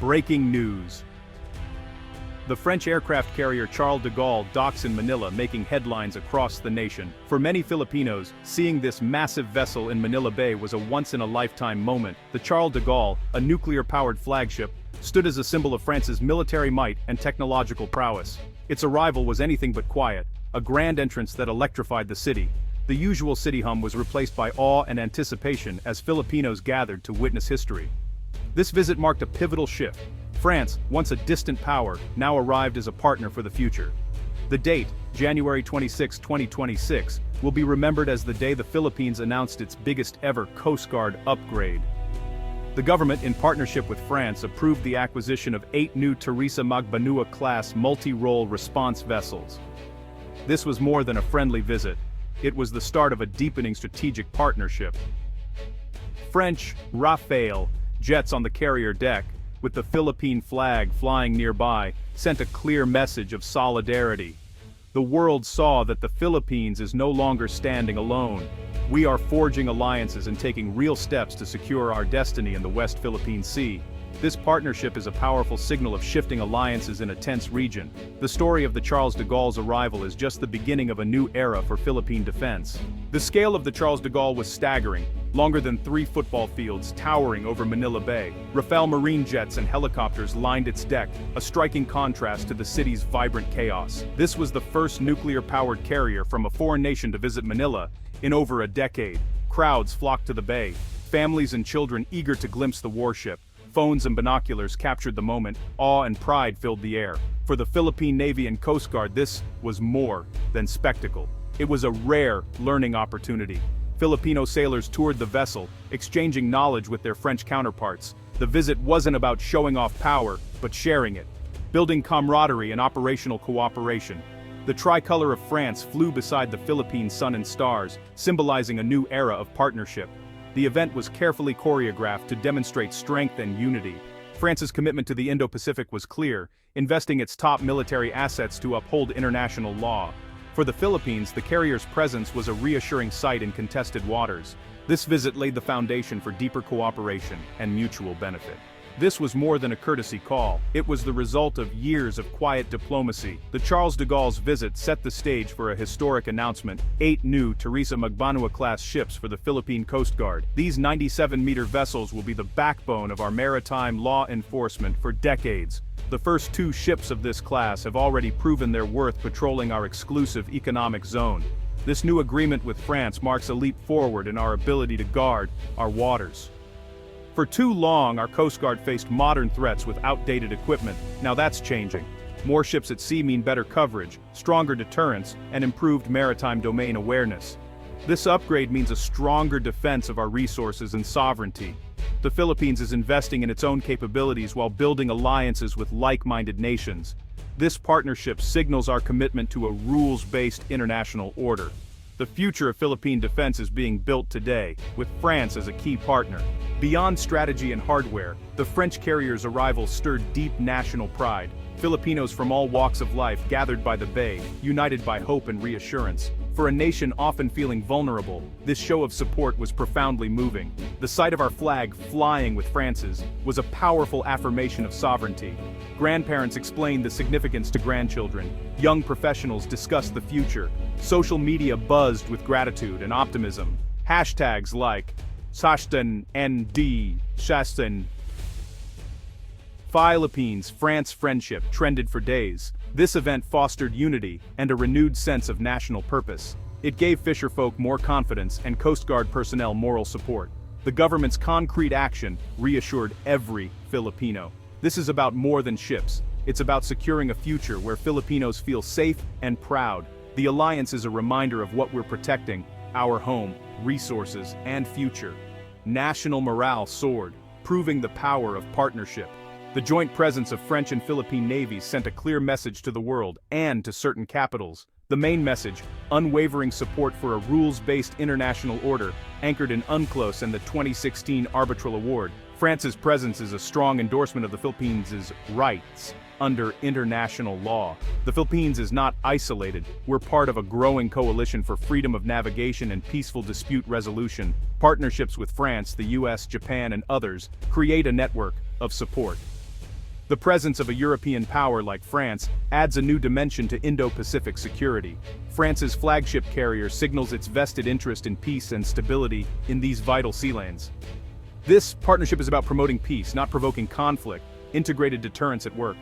Breaking news. The French aircraft carrier Charles de Gaulle docks in Manila, making headlines across the nation. For many Filipinos, seeing this massive vessel in Manila Bay was a once-in-a-lifetime moment. The Charles de Gaulle, a nuclear-powered flagship, stood as a symbol of France's military might and technological prowess. Its arrival was anything but quiet, a grand entrance that electrified the city. The usual city hum was replaced by awe and anticipation as Filipinos gathered to witness history. This visit marked a pivotal shift. France, once a distant power, now arrived as a partner for the future. The date, January 26, 2026, will be remembered as the day the Philippines announced its biggest ever Coast Guard upgrade. The government, in partnership with France, approved the acquisition of 8 new Teresa Magbanua-class multi-role response vessels. This was more than a friendly visit. It was the start of a deepening strategic partnership. French Rafale jets on the carrier deck, with the Philippine flag flying nearby, sent a clear message of solidarity. The world saw that the Philippines is no longer standing alone. We are forging alliances and taking real steps to secure our destiny in the West Philippine Sea. This partnership is a powerful signal of shifting alliances in a tense region. The story of the Charles de Gaulle's arrival is just the beginning of a new era for Philippine defense. The scale of the Charles de Gaulle was staggering, longer than 3 football fields, towering over Manila Bay. Rafale marine jets and helicopters lined its deck, a striking contrast to the city's vibrant chaos. This was the first nuclear-powered carrier from a foreign nation to visit Manila in over a decade. Crowds flocked to the bay, families and children eager to glimpse the warship. Phones and binoculars captured the moment. Awe and pride filled the air. For the Philippine Navy and Coast Guard, this was more than spectacle. It was a rare learning opportunity. Filipino sailors toured the vessel, exchanging knowledge with their French counterparts. The visit wasn't about showing off power, but sharing it, building camaraderie and operational cooperation. The tricolor of France flew beside the Philippine sun and stars, symbolizing a new era of partnership. The event was carefully choreographed to demonstrate strength and unity. France's commitment to the Indo-Pacific was clear, investing its top military assets to uphold international law. For the Philippines, the carrier's presence was a reassuring sight in contested waters. This visit laid the foundation for deeper cooperation and mutual benefit. This was more than a courtesy call. It was the result of years of quiet diplomacy. The Charles de Gaulle's visit set the stage for a historic announcement: 8 new Teresa Magbanua-class ships for the Philippine Coast Guard. These 97-meter vessels will be the backbone of our maritime law enforcement for decades. The first 2 ships of this class have already proven their worth patrolling our exclusive economic zone. This new agreement with France marks a leap forward in our ability to guard our waters. For too long, our Coast Guard faced modern threats with outdated equipment. Now that's changing. More ships at sea mean better coverage, stronger deterrence, and improved maritime domain awareness. This upgrade means a stronger defense of our resources and sovereignty. The Philippines is investing in its own capabilities while building alliances with like-minded nations. This partnership signals our commitment to a rules-based international order. The future of Philippine defense is being built today, with France as a key partner. Beyond strategy and hardware, the French carrier's arrival stirred deep national pride. Filipinos from all walks of life gathered by the bay, united by hope and reassurance. For a nation often feeling vulnerable, this show of support was profoundly moving. The sight of our flag flying with France's was a powerful affirmation of sovereignty. Grandparents explained the significance to grandchildren. Young professionals discussed the future. Social media buzzed with gratitude and optimism. Hashtags like Sashtan ND Shastan Philippines-France friendship trended for days. This event fostered unity and a renewed sense of national purpose. It gave fisherfolk more confidence and Coast Guard personnel moral support. The government's concrete action reassured every Filipino. This is about more than ships. It's about securing a future where Filipinos feel safe and proud. The alliance is a reminder of what we're protecting: our home, resources, and future. National morale soared, proving the power of partnership. The joint presence of French and Philippine navies sent a clear message to the world and to certain capitals. The main message: unwavering support for a rules-based international order, anchored in UNCLOS and the 2016 Arbitral Award. France's presence is a strong endorsement of the Philippines' rights under international law. The Philippines is not isolated. We're part of a growing coalition for freedom of navigation and peaceful dispute resolution. Partnerships with France, the US, Japan, and others create a network of support. The presence of a European power like France adds a new dimension to Indo-Pacific security. France's flagship carrier signals its vested interest in peace and stability in these vital sea lanes. This partnership is about promoting peace, not provoking conflict, integrated deterrence at work.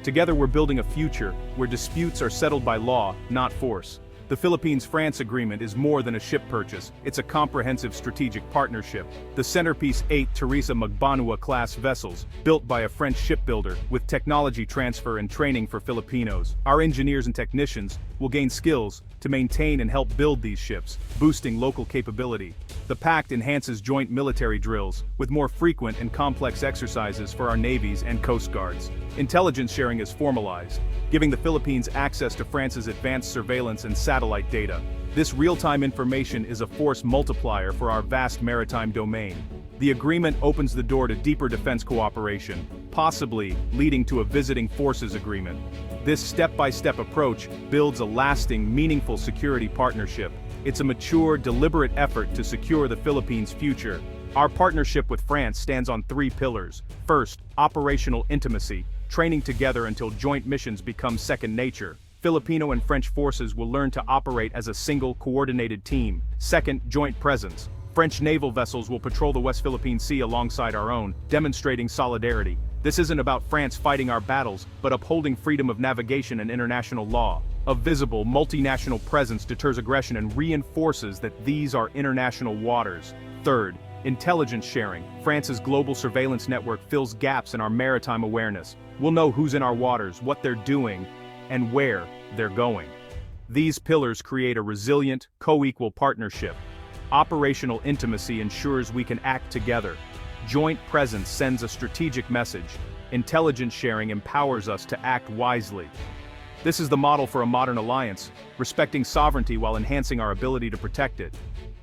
Together we're building a future where disputes are settled by law, not force. The Philippines-France agreement is more than a ship purchase, it's a comprehensive strategic partnership. The centerpiece 8 Teresa Magbanua-class vessels, built by a French shipbuilder, with technology transfer and training for Filipinos. Our engineers and technicians will gain skills to maintain and help build these ships, boosting local capability. The pact enhances joint military drills, with more frequent and complex exercises for our navies and coast guards. Intelligence sharing is formalized, giving the Philippines access to France's advanced surveillance and satellite data. This real-time information is a force multiplier for our vast maritime domain. The agreement opens the door to deeper defense cooperation, possibly leading to a visiting forces agreement. This step-by-step approach builds a lasting, meaningful security partnership. It's a mature, deliberate effort to secure the Philippines' future. Our partnership with France stands on 3 pillars. First, operational intimacy, training together until joint missions become second nature. Filipino and French forces will learn to operate as a single, coordinated team. Second, joint presence. French naval vessels will patrol the West Philippine Sea alongside our own, demonstrating solidarity. This isn't about France fighting our battles, but upholding freedom of navigation and international law. A visible, multinational presence deters aggression and reinforces that these are international waters. Third, intelligence sharing. France's global surveillance network fills gaps in our maritime awareness. We'll know who's in our waters, what they're doing, and where they're going. These pillars create a resilient, co-equal partnership. Operational intimacy ensures we can act together. Joint presence sends a strategic message. Intelligence sharing empowers us to act wisely. This is the model for a modern alliance, respecting sovereignty while enhancing our ability to protect it.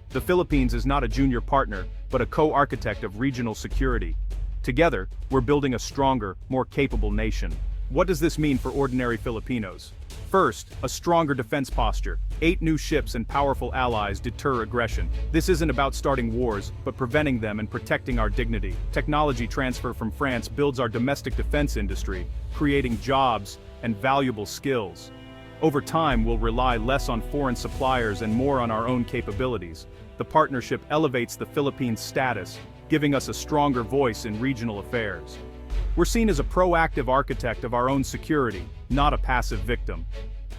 The Philippines is not a junior partner, but a co-architect of regional security. Together, we're building a stronger, more capable nation. What does this mean for ordinary Filipinos? First, a stronger defense posture. 8 new ships and powerful allies deter aggression. This isn't about starting wars, but preventing them and protecting our dignity. Technology transfer from France builds our domestic defense industry, creating jobs and valuable skills. Over time, we'll rely less on foreign suppliers and more on our own capabilities. The partnership elevates the Philippines' status, giving us a stronger voice in regional affairs. We're seen as a proactive architect of our own security, not a passive victim.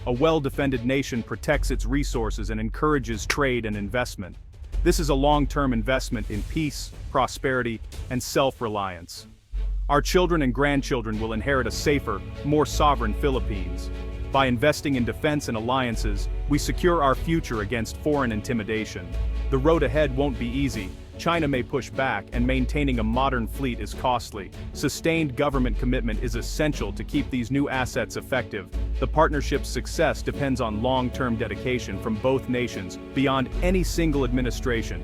A well-defended nation protects its resources and encourages trade and investment. This is a long-term investment in peace, prosperity, and self-reliance. Our children and grandchildren will inherit a safer, more sovereign Philippines. By investing in defense and alliances, we secure our future against foreign intimidation. The road ahead won't be easy. China may push back, and maintaining a modern fleet is costly. Sustained government commitment is essential to keep these new assets effective. The partnership's success depends on long-term dedication from both nations, beyond any single administration.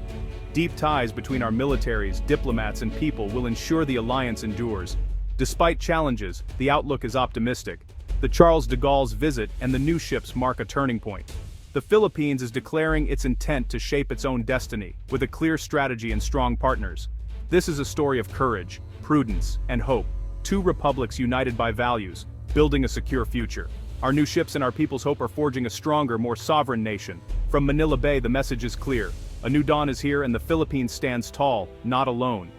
Deep ties between our militaries, diplomats, and people will ensure the alliance endures. Despite challenges, the outlook is optimistic. The Charles de Gaulle's visit and the new ships mark a turning point. The Philippines is declaring its intent to shape its own destiny, with a clear strategy and strong partners. This is a story of courage, prudence, and hope. 2 republics united by values, building a secure future. Our new ships and our people's hope are forging a stronger, more sovereign nation. From Manila Bay, the message is clear. A new dawn is here, and the Philippines stands tall, not alone.